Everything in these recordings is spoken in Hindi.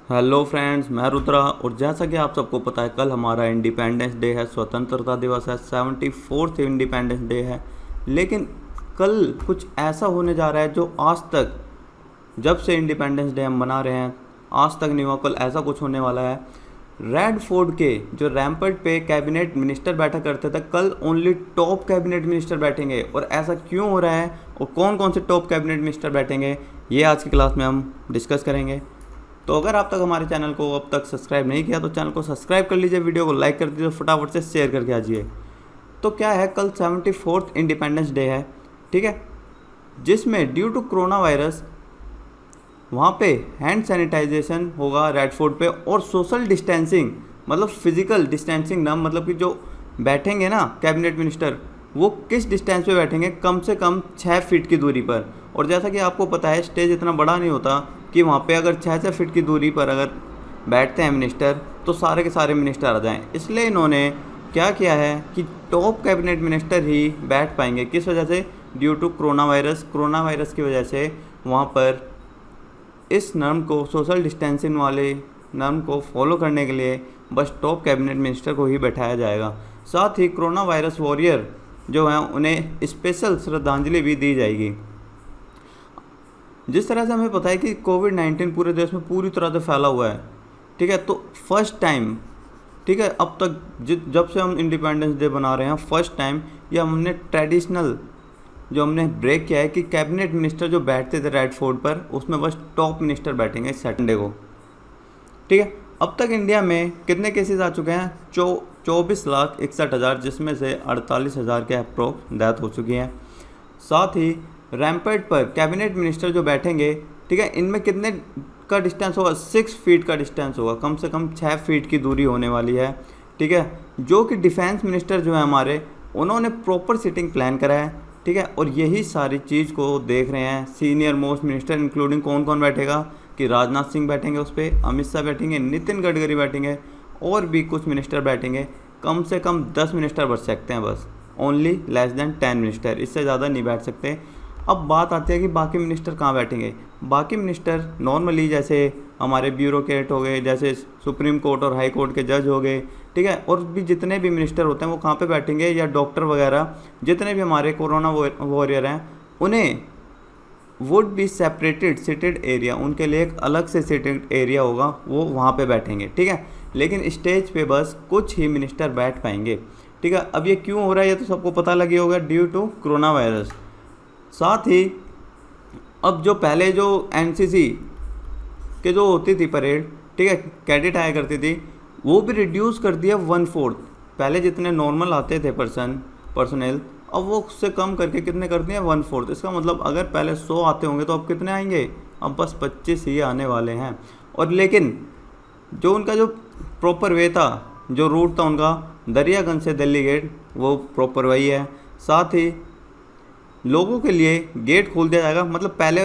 हेलो फ्रेंड्स, मैं रुद्रा। और जैसा कि आप सबको पता है, कल हमारा इंडिपेंडेंस डे है, स्वतंत्रता दिवस है, 74th इंडिपेंडेंस डे है। लेकिन कल कुछ ऐसा होने जा रहा है जो आज तक, जब से इंडिपेंडेंस डे हम मना रहे हैं, आज तक नहीं हुआ। कल ऐसा कुछ होने वाला है। रेड फोर्ट के जो रैम्पर्ट पे कैबिनेट मिनिस्टर बैठा करते थे, कल ओनली टॉप कैबिनेट मिनिस्टर बैठेंगे। और ऐसा क्यों हो रहा है और कौन कौन से टॉप कैबिनेट मिनिस्टर बैठेंगे, ये आज की क्लास में हम डिस्कस करेंगे। तो अगर आप तक हमारे चैनल को अब तक सब्सक्राइब नहीं किया तो चैनल को सब्सक्राइब कर लीजिए, वीडियो को लाइक कर दीजिए, फटाफट से शेयर करके आ जाइए। तो क्या है, कल 74th इंडिपेंडेंस डे है, ठीक है, जिसमें ड्यू टू कोरोना वायरस वहाँ पे हैंड सैनिटाइजेशन होगा रेड फोर्ट पे, और सोशल डिस्टेंसिंग, मतलब फिजिकल डिस्टेंसिंग ना, मतलब कि जो बैठेंगे ना कैबिनेट मिनिस्टर, वो किस डिस्टेंस पे बैठेंगे, कम से कम 6 फीट की दूरी पर। और जैसा कि आपको पता है, स्टेज इतना बड़ा नहीं होता कि वहाँ पे अगर 6 फीट की दूरी पर अगर बैठते हैं मिनिस्टर तो सारे के सारे मिनिस्टर आ जाएं। इसलिए इन्होंने क्या किया है कि टॉप कैबिनेट मिनिस्टर ही बैठ पाएंगे। किस वजह से? ड्यू टू कोरोना वायरस की वजह से वहाँ पर इस नॉर्म को, सोशल डिस्टेंसिंग वाले नॉर्म को फॉलो करने के लिए बस टॉप कैबिनेट मिनिस्टर को ही बैठाया जाएगा। साथ ही कोरोना वायरस वॉरियर जो हैं उन्हें स्पेशल श्रद्धांजलि भी दी जाएगी। जिस तरह से हमें पता है कि कोविड-19 पूरे देश में पूरी तरह से फैला हुआ है, ठीक है, तो फर्स्ट टाइम, ठीक है, अब तक जब से हम इंडिपेंडेंस डे बना रहे हैं, फर्स्ट टाइम ये हमने ट्रेडिशनल जो हमने ब्रेक किया है कि कैबिनेट मिनिस्टर जो बैठते थे रेड फोर्ट पर, उसमें बस टॉप मिनिस्टर बैठेंगे सैटरडे को, ठीक है। अब तक इंडिया में कितने केसेस आ चुके हैं? 24,61,000, जिसमें से 48,000 के अप्रोक्स डेथ हो चुकी हैं। साथ ही रैम्पर्ट पर कैबिनेट मिनिस्टर जो बैठेंगे, ठीक है, इनमें कितने का डिस्टेंस होगा? 6 फीट का डिस्टेंस होगा, कम से कम 6 फीट की दूरी होने वाली है, ठीक है। जो कि डिफेंस मिनिस्टर जो है हमारे, उन्होंने प्रॉपर सिटिंग प्लान करा है, ठीक है। और यही सारी चीज़ को देख रहे हैं सीनियर मोस्ट मिनिस्टर, इंक्लूडिंग कौन कौन बैठेगा कि राजनाथ सिंह बैठेंगे उस पर, अमित शाह बैठेंगे, नितिन गडकरी बैठेंगे, और भी कुछ मिनिस्टर बैठेंगे। कम से कम 10 मिनिस्टर बैठ सकते हैं बस, ओनली लेस देन 10 मिनिस्टर, इससे ज़्यादा नहीं बैठ सकते। अब बात आती है कि बाकी मिनिस्टर कहाँ बैठेंगे। बाकी मिनिस्टर नॉर्मली जैसे हमारे ब्यूरोक्रेट हो गए, जैसे सुप्रीम कोर्ट और हाई कोर्ट के जज हो गए, ठीक है, और भी जितने भी मिनिस्टर होते हैं वो कहाँ पे बैठेंगे, या डॉक्टर वगैरह जितने भी हमारे कोरोना वॉरियर हैं, उन्हें would be separated seated area, उनके लिए एक अलग से सिटेड एरिया होगा, वो वहाँ पे बैठेंगे, ठीक है। लेकिन स्टेज पे बस कुछ ही मिनिस्टर बैठ पाएंगे, ठीक है। अब ये क्यों हो रहा है ये तो सबको पता लगी होगा, ड्यू टू कोरोना वायरस। साथ ही अब जो पहले जो एनसीसी के जो होती थी परेड, ठीक है, कैडेट आया करती थी, वो भी रिड्यूस कर दिया 1/4। पहले जितने नॉर्मल आते थे पर्सनल, अब वो उससे कम करके कितने कर दिए? 1/4। इसका मतलब अगर पहले 100 आते होंगे तो अब कितने आएंगे? अब बस 25 ही आने वाले हैं। और लेकिन जो उनका जो प्रॉपर वे था, जो रूट था उनका दरियागंज से दिल्ली गेट, वो प्रॉपर वही है। साथ ही लोगों के लिए गेट खोल दिया जाएगा। मतलब पहली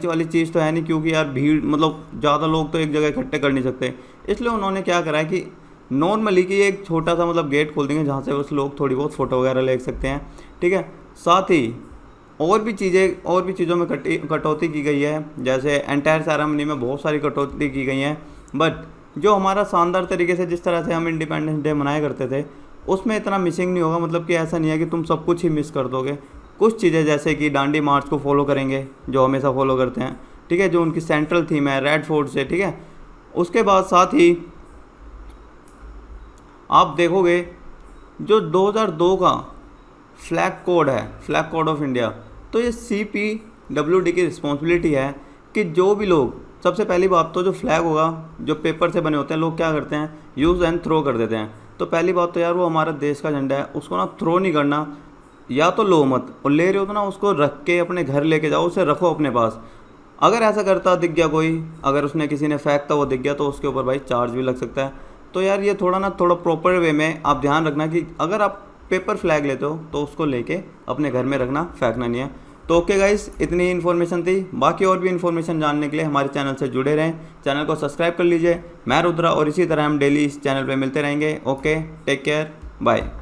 वाली चीज़ तो है नहीं, क्योंकि यार भीड़, मतलब ज़्यादा लोग तो एक जगह इकट्ठे कर नहीं सकते, इसलिए उन्होंने क्या करा है कि नॉर्मली कि एक छोटा सा मतलब गेट खोल देंगे जहाँ से बस लोग थोड़ी बहुत फ़ोटो वगैरह ले सकते हैं, ठीक है। साथ ही और भी चीज़ों में कटौती की गई है, जैसे एंटायर सेरेमनी में बहुत सारी कटौती की गई हैं। बट जो हमारा शानदार तरीके से जिस तरह से हम इंडिपेंडेंस डे मनाया करते थे, उसमें इतना मिसिंग नहीं होगा। मतलब कि ऐसा नहीं है कि तुम सब कुछ ही मिस कर दोगे। कुछ चीज़ें जैसे कि डांडी मार्च को फॉलो करेंगे, जो हमेशा फॉलो करते हैं, ठीक है, जो उनकी सेंट्रल थीम है रेड फोर्ट से, ठीक है। उसके बाद साथ ही आप देखोगे जो 2002 का फ्लैग कोड है, फ्लैग कोड ऑफ इंडिया, तो ये CPWD की रिस्पॉन्सिबिलिटी है कि जो भी लोग, सबसे पहली बात तो जो फ्लैग होगा, जो पेपर से बने होते हैं, लोग क्या करते हैं, यूज़ एंड थ्रो कर देते हैं। तो पहली बात तो यार वो हमारा देश का झंडा है, उसको ना थ्रो नहीं करना, या तो लो मत, और ले रहे हो तो ना उसको रख के अपने घर लेके जाओ, उसे रखो अपने पास। अगर ऐसा करता दिख गया कोई, अगर उसने किसी ने फेंकता वो दिख गया, तो उसके ऊपर भाई चार्ज भी लग सकता है। तो यार ये थोड़ा प्रॉपर वे में आप ध्यान रखना कि अगर आप पेपर फ्लैग लेते हो तो उसको लेके अपने घर में रखना, फेंकना नहीं है। तो ओके गाइस, इतनी ही इन्फॉर्मेशन थी। बाकी और भी इन्फॉर्मेशन जानने के लिए हमारे चैनल से जुड़े रहें, चैनल को सब्सक्राइब कर लीजिए। मैं रुद्रा, और इसी तरह हम डेली इस चैनल पर मिलते रहेंगे। Okay, take care, bye.